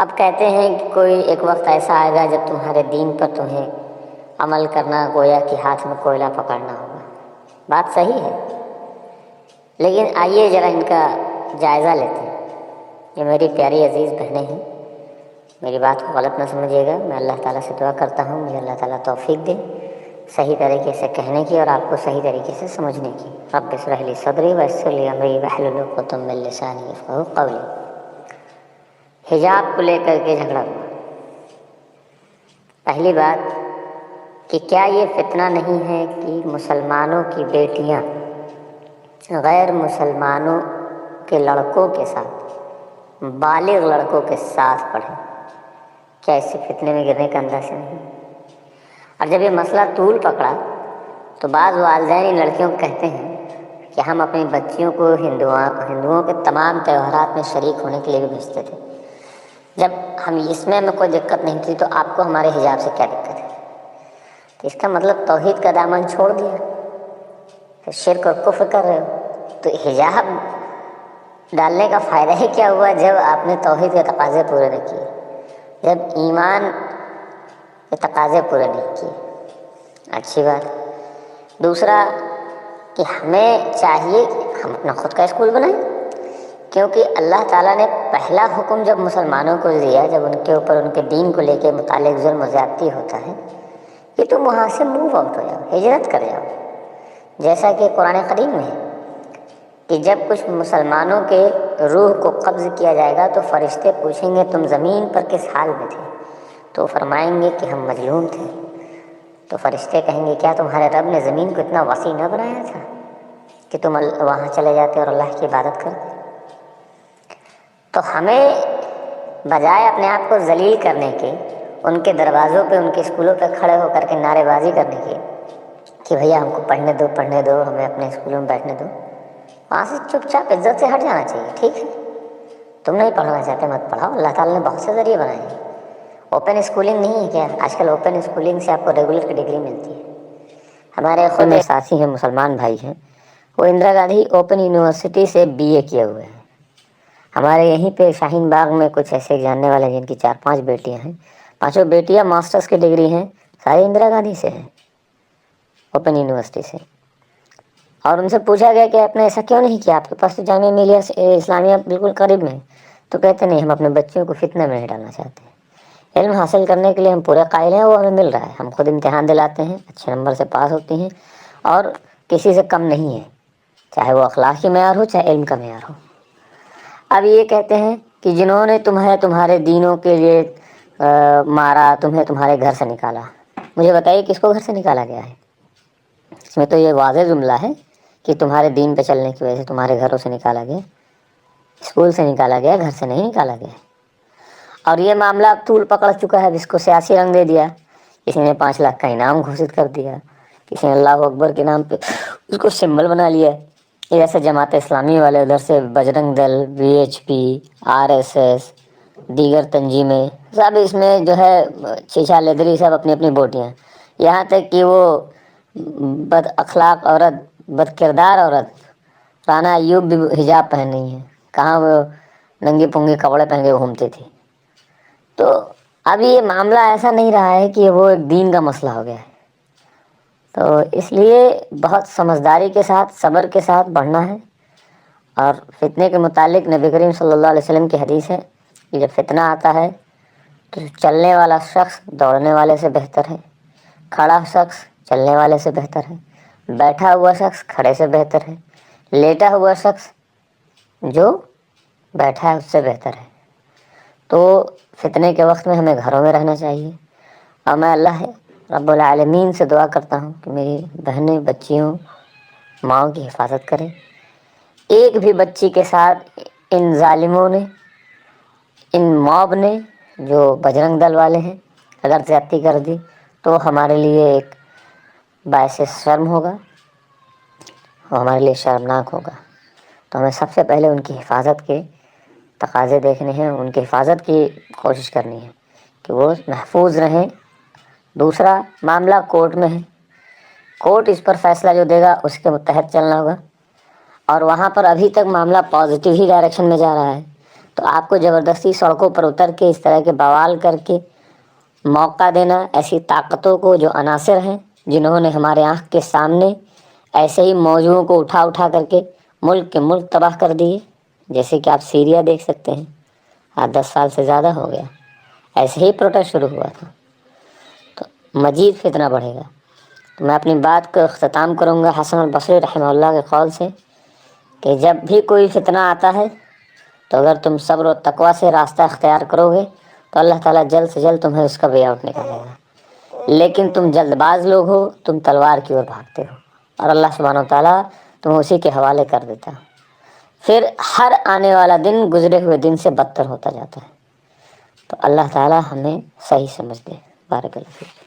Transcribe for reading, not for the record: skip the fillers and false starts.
اب کہتے ہیں کہ کوئی ایک وقت ایسا آئے گا جب تمہارے دین پر تمہیں عمل کرنا گویا کہ ہاتھ میں کوئلہ پکڑنا ہوگا۔ بات صحیح ہے، لیکن آئیے ذرا ان کا جائزہ لیتے ہیں۔ یہ میری پیاری عزیز بہنیں ہیں، میری بات کو غلط نہ سمجھیے گا۔ میں اللہ تعالیٰ سے دعا کرتا ہوں مجھے اللہ تعالیٰ توفیق دے صحیح طریقے سے کہنے کی اور آپ کو صحیح طریقے سے سمجھنے کی۔ رب اشرح لی صدری ویسر لی امری واحلل عقدۃ من لسانی یفقہوا قولی۔ حجاب کو لے کر کے جھگڑا ہوا۔ پہلی بات کہ کیا یہ فتنہ نہیں ہے کہ مسلمانوں کی بیٹیاں غیر مسلمانوں کے لڑکوں کے ساتھ، بالغ لڑکوں کے ساتھ پڑھیں؟ کیا اس سے فتنے میں گرنے کا اندازہ نہیں؟ اور جب یہ مسئلہ طول پکڑا تو بعض والدین ان لڑکیوں کو کہتے ہیں کہ ہم اپنی بچیوں کو ہندوؤں کے تمام تہوارات میں شریک ہونے کے لیے بھی بھیجتے تھے، جب ہم اس میں کوئی دقت نہیں تھی تو آپ کو ہمارے حجاب سے کیا دقت ہے؟ تو اس کا مطلب توحید کا دامن چھوڑ دیا، تو شرک اور کفر کر رہے ہو۔ تو حجاب ڈالنے کا فائدہ ہی کیا ہوا جب آپ نے توحید کے تقاضے پورے نہیں کیے، جب ایمان کے تقاضے پورے نہیں کیے؟ اچھی بات۔ دوسرا کہ ہمیں چاہیے کہ ہم اپنا خود کا اسکول بنائیں، کیونکہ اللہ تعالیٰ نے پہلا حکم جب مسلمانوں کو دیا، جب ان کے اوپر ان کے دین کو لے کے متعلق ظلم و زیادتی ہوتا ہے کہ تم وہاں سے موو آؤٹ ہو جاؤ، ہجرت کر جاؤ، جیسا کہ قرآن کریم میں ہے کہ جب کچھ مسلمانوں کے روح کو قبض کیا جائے گا تو فرشتے پوچھیں گے تم زمین پر کس حال میں تھے، تو فرمائیں گے کہ ہم مظلوم تھے۔ تو فرشتے کہیں گے کیا تمہارے رب نے زمین کو اتنا وسیع نہ بنایا تھا کہ تم وہاں چلے جاتے اور اللہ کی عبادت کرتے؟ تو ہمیں بجائے اپنے آپ کو ذلیل کرنے کے، ان کے دروازوں پہ، ان کے اسکولوں پہ کھڑے ہو کر کے نعرے بازی کرنے کے کہ بھیا ہم کو پڑھنے دو، ہمیں اپنے اسکولوں میں بیٹھنے دو، وہاں سے چپ چاپ عزت سے ہٹ جانا چاہیے۔ ٹھیک ہے، تم نہیں پڑھنا چاہتے مت پڑھاؤ، اللہ تعالیٰ نے بہت سے ذریعے بنائے ہیں۔ اوپن اسکولنگ نہیں ہے کیا؟ آج کل اوپن اسکولنگ سے آپ کو ریگولر کی ڈگری ملتی ہے۔ ہمارے خود ایک ساتھی ہیں، مسلمان بھائی ہیں، وہ اندرا گاندھی اوپن یونیورسٹی سے BA کیے ہوئے ہیں۔ ہمارے یہیں پہ شاہین باغ میں کچھ ایسے جاننے والے ہیں جن کی 4-5 بیٹیاں ہیں، 5 بیٹیاں ماسٹرز کی ڈگری ہیں، ساری اندرا گاندھی سے ہیں، اوپن یونیورسٹی سے۔ اور ان سے پوچھا گیا کہ آپ نے ایسا کیوں نہیں کیا، آپ کے پاس تو جامعہ ملیہ اسلامیہ بالکل قریب میں، تو کہتے نہیں، ہم اپنے بچوں کو فتنہ میں نہیں ڈالنا چاہتے ہیں، علم حاصل کرنے کے لیے ہم پورے قائل ہیں، وہ ہمیں مل رہا ہے، ہم خود امتحان دلاتے ہیں، اچھے نمبر سے پاس ہوتی ہیں اور کسی سے کم نہیں ہے، چاہے وہ اخلاقی معیار ہو چاہے علم کا معیار ہو۔ اب یہ کہتے ہیں کہ جنہوں نے تمہارے دینوں کے لیے مارا، تمہیں تمہارے گھر سے نکالا، مجھے بتائیے کس کو گھر سے نکالا گیا ہے؟ اس میں تو یہ واضح جملہ ہے کہ تمہارے دین پہ چلنے کی وجہ سے تمہارے گھروں سے نکالا گیا، اسکول سے نکالا گیا، گھر سے نہیں نکالا گیا۔ اور یہ معاملہ اب طول پکڑ چکا ہے، جس کو سیاسی رنگ دے دیا، کسی نے 5 لاکھ کا انعام گھوشت کر دیا، کسی نے اللہ اکبر کے نام پہ اس کو سمبل بنا لیا۔ جیسے جماعت اسلامی والے، ادھر سے بجرنگ دل، VHP، RSS، دیگر تنظیمیں، سب اس میں جو ہے چیچا لیدری، سب اپنی اپنی بوٹیاں، یہاں تک کہ وہ بد اخلاق عورت، بد کردار عورت رانا ایوب بھی حجاب پہن رہی ہیں، کہاں وہ ننگی پنگی کپڑے پہن کے گھومتے تھے۔ تو اب یہ معاملہ ایسا نہیں رہا ہے کہ وہ ایک دین کا مسئلہ ہو گیا ہے، تو اس لیے بہت سمجھداری کے ساتھ، صبر کے ساتھ بڑھنا ہے۔ اور فتنے کے متعلق نبی کریم صلی اللہ علیہ وسلم کی حدیث ہے کہ جب فتنہ آتا ہے تو چلنے والا شخص دوڑنے والے سے بہتر ہے، کھڑا شخص چلنے والے سے بہتر ہے، بیٹھا ہوا شخص کھڑے سے بہتر ہے، لیٹا ہوا شخص جو بیٹھا ہے اس سے بہتر ہے۔ تو فتنے کے وقت میں ہمیں گھروں میں رہنا چاہیے، اور میں اللہ رب العالمین سے دعا کرتا ہوں کہ میری بہنیں، بچیوں، ماؤں کی حفاظت کریں۔ ایک بھی بچی کے ساتھ ان ظالموں نے، ان موب نے، جو بجرنگ دل والے ہیں، اگر زیادتی کر دی تو ہمارے لیے ایک باعث شرم ہوگا، اور ہمارے لیے شرمناک ہوگا۔ تو ہمیں سب سے پہلے ان کی حفاظت کے تقاضے دیکھنے ہیں، ان کی حفاظت کی کوشش کرنی ہے کہ وہ محفوظ رہیں۔ دوسرا معاملہ کورٹ میں ہے، کورٹ اس پر فیصلہ جو دے گا اس کے تحت چلنا ہوگا، اور وہاں پر ابھی تک معاملہ پازیٹیو ہی ڈائریکشن میں جا رہا ہے۔ تو آپ کو زبردستی سڑکوں پر اتر کے اس طرح کے بوال کر کے موقع دینا ایسی طاقتوں کو جو عناصر ہیں جنہوں نے ہمارے آنکھ کے سامنے ایسے ہی موضوعوں کو اٹھا اٹھا کر کے ملک کے ملک تباہ کر دیے، جیسے کہ آپ سیریا دیکھ سکتے ہیں، آج 10 سال سے زیادہ ہو گیا ایسے ہی پروٹیسٹ شروع ہوا تھا، تو مزید فتنہ بڑھے گا۔ تو میں اپنی بات کو اختتام کروں گا حسن البصری رحمہ اللہ کے قول سے کہ جب بھی کوئی فتنہ آتا ہے تو اگر تم صبر و تقوی سے راستہ اختیار کرو گے تو اللہ تعالیٰ جلد سے جلد تمہیں اس کا وے آؤٹ نکالے گا، لیکن تم جلد باز لوگ ہو، تم تلوار کی اور بھاگتے ہو اور اللہ سبحانہ و تعالیٰ تمہیں اسی کے حوالے کر دیتا، پھر ہر آنے والا دن گزرے ہوئے دن سے بدتر ہوتا جاتا ہے۔ تو اللہ تعالیٰ ہمیں صحیح سمجھ دے۔ بارک اللہ فیک۔